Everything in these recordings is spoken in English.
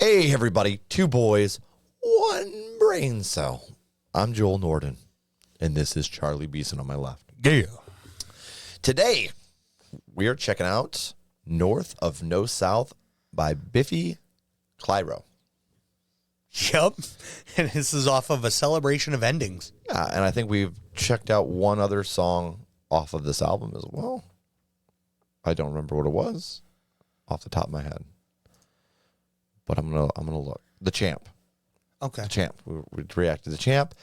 Hey, everybody. Two boys, one brain cell. I'm Joel Norden, and this is Charlie Beeson on my left. Yeah. Today, we are checking out North of No South by Biffy, Clyro. Yep. And this is off of a celebration of endings. Yeah, and I think we've checked out one other song off of this album as well. I don't remember what it was off the top of my head. But I'm gonna look. The Champ. Okay. The Champ. We reacted to The Champ.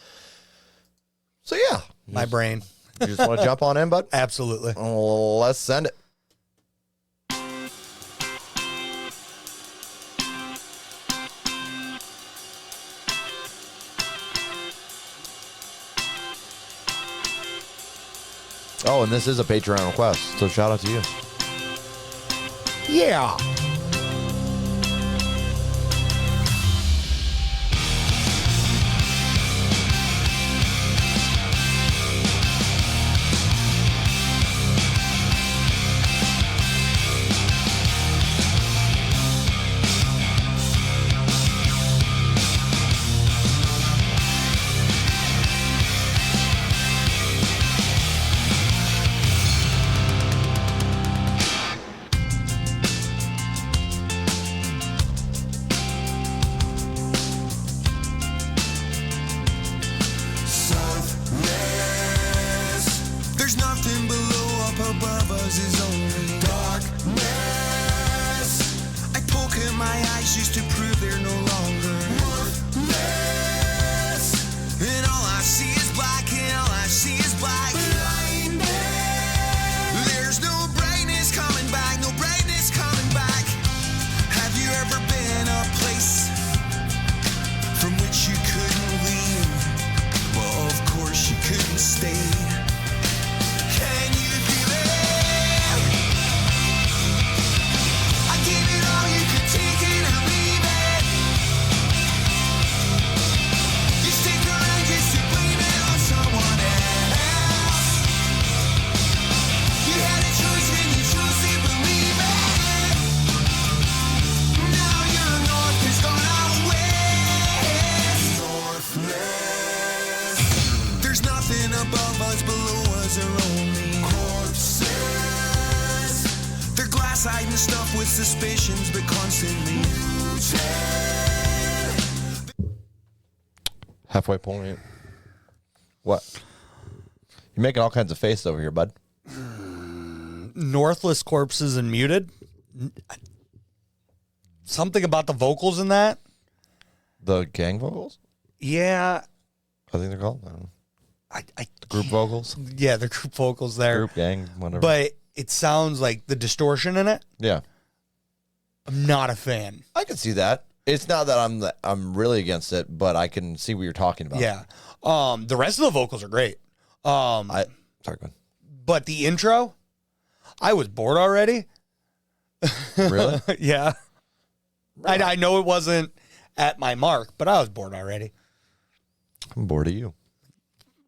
So yeah. My brain. You just want to jump on in, bud? Absolutely. Let's send it. Oh, and this is a Patreon request, so shout out to you. Yeah. There's nothing below, up above us is only darkness. I poke in my eyes just to prove they're no longer worthless. And all I see is black, and all I see is black. Blindness. There's no brightness coming back, no brightness coming back. Have you ever been a place from which you couldn't leave? Well, of course you couldn't stay. Can you feel it? I gave it all, you could take it or leave it. You stick around just to blame it on someone else. You had a choice and you chose to believe it. Now your north has gone out west. Northless. There's nothing above us, below us are only corpses. They're glass-eyed and stuffed with suspicions, but constantly muted. Halfway point. What? You're making all kinds of faces over here, bud. Northless corpses and muted. Something about the vocals in that. The gang vocals? Yeah. I think they're called. I don't know. I Group vocals? yeah, the group vocals there. Group, gang, whatever. But it sounds like the distortion in it. yeah. I'm not a fan. I can see that. It's not that I'm really against it, but I can see what you're talking about. Yeah. The rest of the vocals are great. Sorry, go ahead. But the intro, I was bored already. Really? Yeah. I know it wasn't at my mark, but I was bored already. I'm bored of you.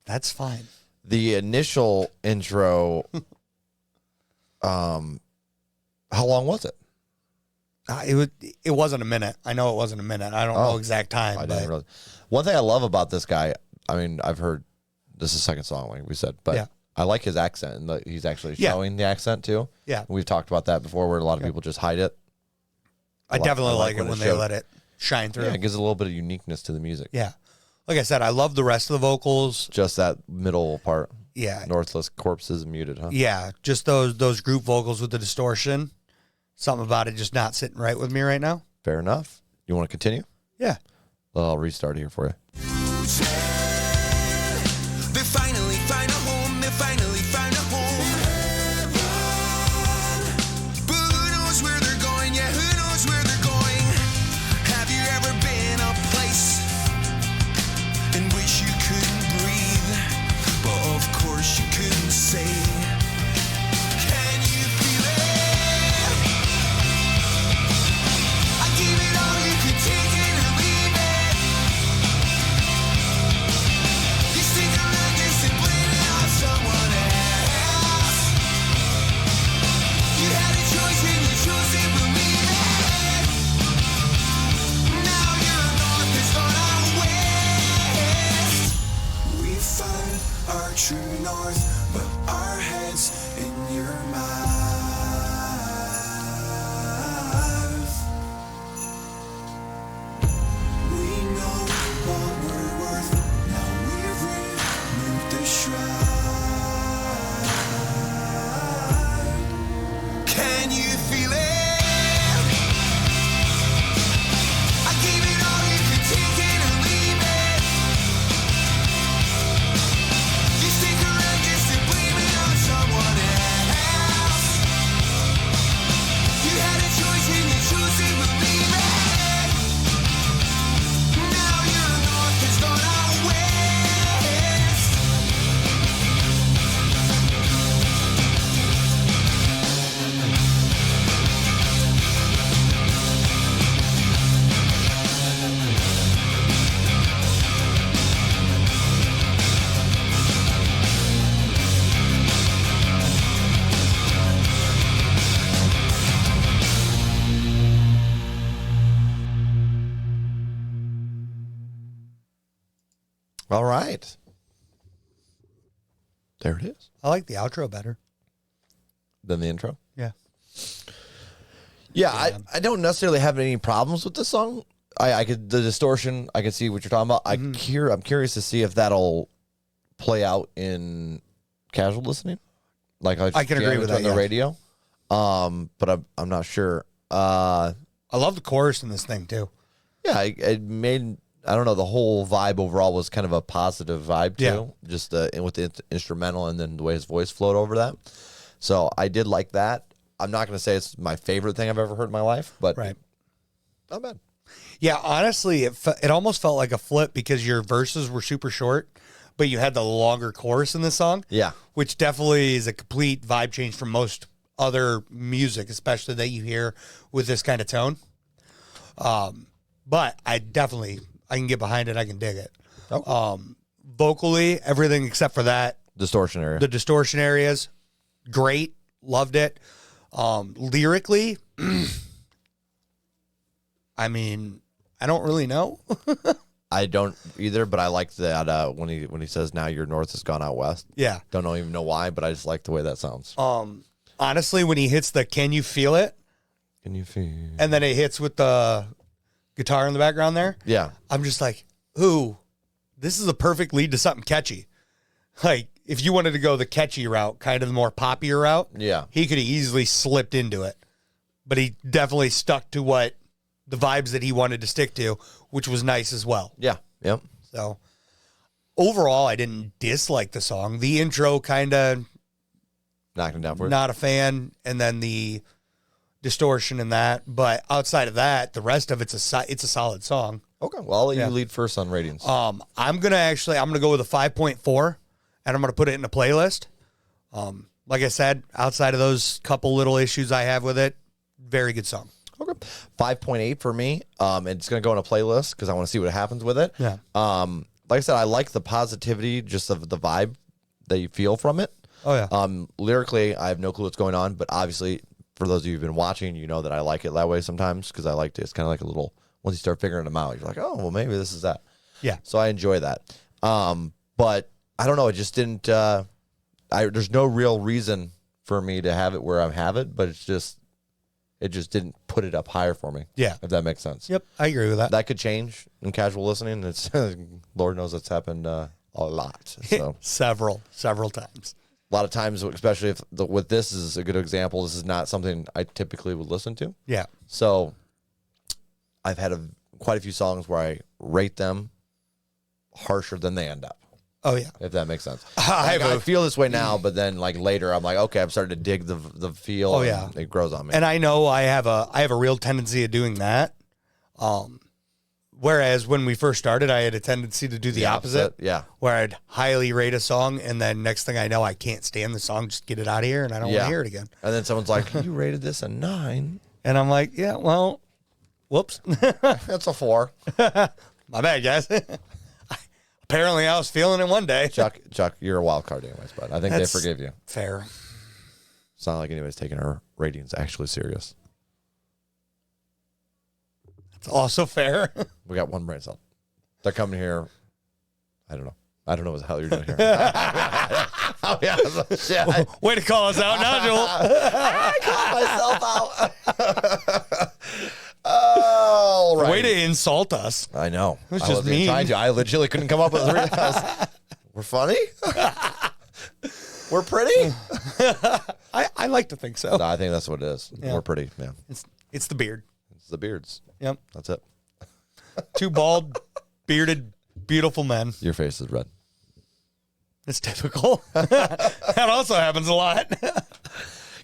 That's fine. The initial intro, how long was it? It wasn't a minute. I know it wasn't a minute. I don't know exact time. I but didn't realize. One thing I love about this guy, I mean, I've heard this is the second song, like we said, but Yeah. I like his accent, and he's actually Yeah. showing the accent too. Yeah. We've talked about that before, where a lot of people just hide it. I definitely I like it when they showed. let it shine through. Yeah, it gives a little bit of uniqueness to the music. Yeah. Like I said, I love the rest of the vocals. Just that middle part. Yeah. Northless corpses muted, huh? Yeah. Just those group vocals with the distortion. Something about it just not sitting right with me right now. Fair enough. You want to continue? Yeah. Well, I'll restart here for you. They finally find a home, they finally find a home. But who knows where they're going, yeah, who knows where they're going. Have you ever been a place in which you couldn't breathe? But of course you couldn't say. Can you feel it? I gave it all, you could take it or leave it. All right. There it is. I like the outro better. Then the intro. Yeah. Yeah, I don't necessarily have any problems with this song. I could the distortion. I can see what you're talking about. I'm curious to see if that'll play out in casual listening. Like I can agree with that on the radio. But I'm not sure. I love the chorus in this thing too. Yeah, it made. I don't know. The whole vibe overall was kind of a positive vibe too. Yeah. Just with the instrumental and then the way his voice flowed over that. So I did like that. I'm not going to say it's my favorite thing I've ever heard in my life, but Right. Not bad. Yeah, honestly, it almost felt like a flip because your verses were super short, but you had the longer chorus in this song. Yeah. Which definitely is a complete vibe change from most other music, especially that you hear with this kind of tone. But I can get behind it. I can dig it. Okay. Vocally, everything except for that. Distortion area. The distortion areas, great. Loved it. Lyrically, I mean, I don't really know. I don't either, but I like that when he says now your north has gone out west. Yeah. Don't even know why, but I just like the way that sounds. Honestly, when he hits the "Can you feel it?" Can you feel? and then it hits with the guitar in the background there, Yeah. I'm just like, ooh, this is a perfect lead to something catchy. Like, if you wanted to go the catchy route, kind of the more poppier route, Yeah. he could have easily slipped into it. But he definitely stuck to what the vibes that he wanted to stick to, which was nice as well. Yeah. Yep. So overall, I didn't dislike the song. The intro kind of Knocking down for it. not a fan, and then the distortion in that. But outside of that, the rest of it's a solid song. Okay. Well, I'll let Yeah. you lead first on ratings. I'm gonna go with a 5.4, and I'm gonna put it in a playlist. Like I said, outside of those couple little issues I have with it, very good song. Okay. 5.8 for me. It's going to go in a playlist because I want to see what happens with it. Yeah. Like I said, I like the positivity, just of the vibe that you feel from it. Oh yeah. Lyrically, I have no clue what's going on, but obviously, for those of you who've been watching, you know that I like it that way sometimes because I like to. It's kind of like a little. Once you start figuring them out, you're like, oh, well, maybe this is that. Yeah. So I enjoy that. But I don't know. It just didn't. There's no real reason for me to have it where I have it, but it just didn't put it up higher for me. Yeah. If that makes sense. Yep. I agree with that. That could change in casual listening. It's Lord knows it's happened a lot. So several times. a lot of times, especially if with this is a good example. This is not something I typically would listen to. Yeah. So I've had quite a few songs where I rate them harsher than they end up. Oh yeah. If that makes sense. I feel this way now, but then like later, I'm like, okay, I'm starting to dig the feel. Oh, yeah. and it grows on me. And I know I have a real tendency of doing that. Whereas when we first started, I had a tendency to do the opposite. Yeah. Where I'd highly rate a song, and then next thing I know, I can't stand the song. Just get it out of here, and I don't want to hear it again. And then someone's like, you rated this a 9. And I'm like, yeah, well, whoops. That's a 4. My bad, guys. Apparently, I was feeling it one day. Chuck, you're a wild card anyways, but I think That's they forgive you. Fair. It's not like anybody's taking our ratings actually serious. It's also fair. We got one brain cell. They're coming here. I don't know. I don't know what the hell you're doing here. Oh, yeah. Shit. Way to call us out now, Joel. I called myself out. Oh, right. Way to insult us. I know. It was I just wasn't mean. trying to. I legitimately couldn't come up with it. We're funny? We're pretty? I like to think so. No, I think that's what it is. Yeah. We're pretty, man. It's the beard. It's the beards. Yep. That's it. Two bald, bearded, beautiful men. Your face is red. It's typical. That also happens a lot.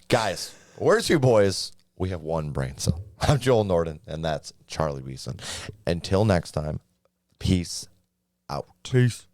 Guys, we're two boys. We have one brain cell. I'm Joel Norden, and that's Charlie Beeson. Until next time, peace out. Peace.